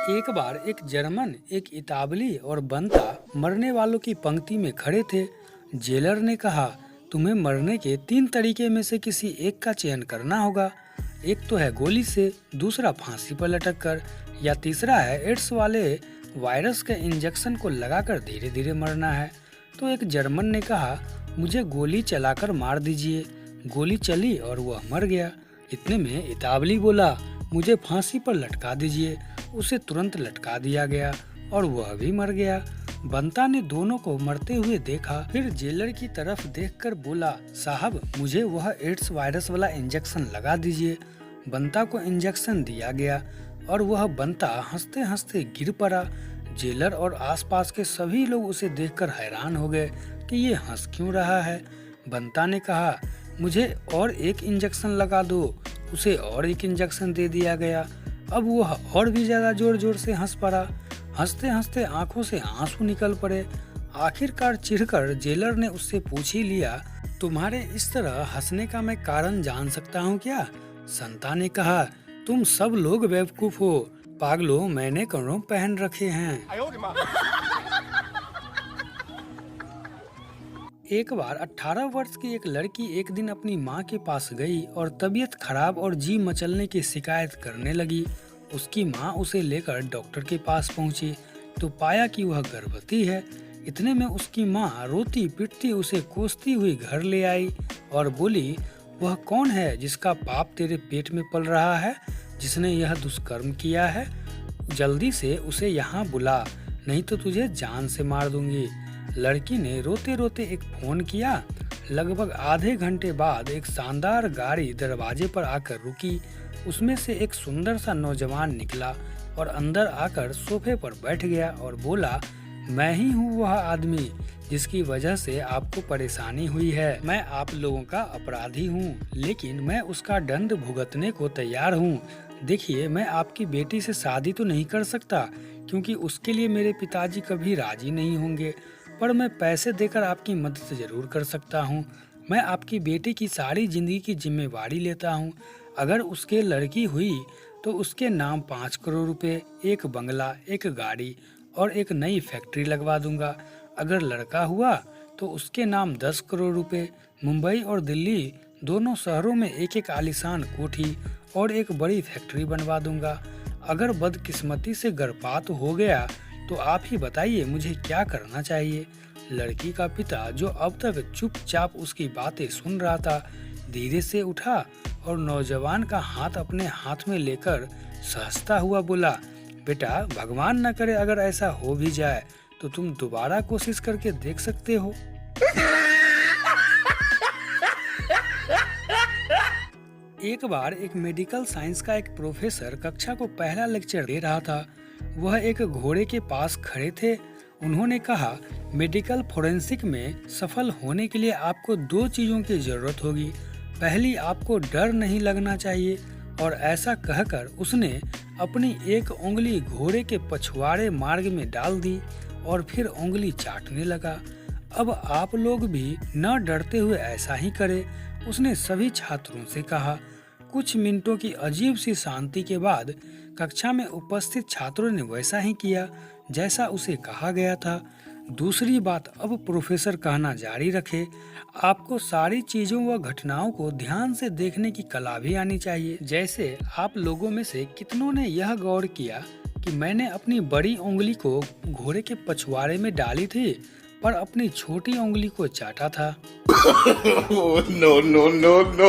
एक बार एक जर्मन, एक इतावली और बंता मरने वालों की पंक्ति में खड़े थे। जेलर ने कहा, तुम्हें मरने के 3 तरीके में से किसी एक का चयन करना होगा। एक तो है गोली से, दूसरा फांसी पर लटक कर, या तीसरा है एड्स वाले वायरस के इंजेक्शन को लगाकर धीरे धीरे मरना है। तो एक जर्मन ने कहा, मुझे गोली चलाकर मार दीजिए। गोली चली और वह मर गया। इतने में इतावली बोला, मुझे फांसी पर लटका दीजिए। उसे तुरंत लटका दिया गया और वह भी मर गया। बंता ने दोनों को मरते हुए देखा, फिर जेलर की तरफ देखकर बोला, साहब मुझे वह एड्स वायरस वाला इंजेक्शन लगा दीजिए। बंता को इंजेक्शन दिया गया और वह बंता हंसते हंसते गिर पड़ा। जेलर और आसपास के सभी लोग उसे देखकर हैरान हो गए कि ये हंस क्यों रहा है। बंता ने कहा, मुझे और एक इंजेक्शन लगा दो। उसे और एक इंजेक्शन दे दिया गया। अब वह और भी ज्यादा जोर जोर से हंस पड़ा। हंसते हंसते आंखों से आंसू निकल पड़े। आखिरकार चिढ़कर जेलर ने उससे पूछ ही लिया, तुम्हारे इस तरह हंसने का मैं कारण जान सकता हूँ क्या? संता ने कहा, तुम सब लोग बेवकूफ हो। पागलों, मैंने करों पहन रखे हैं। एक बार 18 वर्ष की एक लड़की एक दिन अपनी माँ के पास गई और तबीयत खराब और जी मचलने की शिकायत करने लगी। उसकी माँ उसे लेकर डॉक्टर के पास पहुँची तो पाया कि वह गर्भवती है। इतने में उसकी माँ रोती पिटती उसे कोसती हुई घर ले आई और बोली, वह कौन है जिसका पाप तेरे पेट में पल रहा है, जिसने यह दुष्कर्म किया है? जल्दी से उसे यहाँ बुला, नहीं तो तुझे जान से मार दूंगी। लड़की ने रोते रोते एक फोन किया। लगभग आधे घंटे बाद एक शानदार गाड़ी दरवाजे पर आकर रुकी। उसमें से एक सुंदर सा नौजवान निकला और अंदर आकर सोफे पर बैठ गया और बोला, मैं ही हूँ वह आदमी जिसकी वजह से आपको परेशानी हुई है। मैं आप लोगों का अपराधी हूँ, लेकिन मैं उसका दंड भुगतने को तैयार हूँ। देखिए, मैं आपकी बेटी से शादी तो नहीं कर सकता क्योंकि उसके लिए मेरे पिताजी कभी राजी नहीं होंगे, पर मैं पैसे देकर आपकी मदद जरूर कर सकता हूँ। मैं आपकी बेटी की सारी जिंदगी की जिम्मेवारी लेता हूँ। अगर उसके लड़की हुई तो उसके नाम 5 करोड़ रुपए, एक बंगला, एक गाड़ी और एक नई फैक्ट्री लगवा दूंगा। अगर लड़का हुआ तो उसके नाम 10 करोड़ रुपए, मुंबई और दिल्ली दोनों शहरों में एक एक आलीशान कोठी और एक बड़ी फैक्ट्री बनवा दूंगा। अगर बदकिस्मती से गर्भपात हो गया तो आप ही बताइए मुझे क्या करना चाहिए। लड़की का पिता, जो अब तक चुपचाप उसकी बातें सुन रहा था, धीरे से उठा और नौजवान का हाथ अपने हाथ में लेकर सहजता हुआ बोला, बेटा, भगवान न करे अगर ऐसा हो भी जाए तो तुम दोबारा कोशिश करके देख सकते हो। एक बार एक मेडिकल साइंस का एक प्रोफेसर कक्षा को पहला लेक्चर दे रहा था। वह एक घोड़े के पास खड़े थे। उन्होंने कहा, मेडिकल फोरेंसिक में सफल होने के लिए आपको 2 चीजों की जरूरत होगी। पहली, आपको डर नहीं लगना चाहिए। और ऐसा कहकर उसने अपनी एक उंगली घोड़े के पछवाड़े मार्ग में डाल दी और फिर उंगली चाटने लगा। अब आप लोग भी न डरते हुए ऐसा ही करें, उसने सभी छात्रों से कहा। कुछ मिनटों की अजीब सी शांति के बाद कक्षा में उपस्थित छात्रों ने वैसा ही किया जैसा उसे कहा गया था। दूसरी बात, अब प्रोफेसर कहना जारी रखे, आपको सारी चीजों व घटनाओं को ध्यान से देखने की कला भी आनी चाहिए। जैसे आप लोगों में से कितनों ने यह गौर किया कि मैंने अपनी बड़ी उंगली को घोड़े के पछवाड़े में डाली थी पर अपनी छोटी उंगली को चाटा था। No, no, no, no.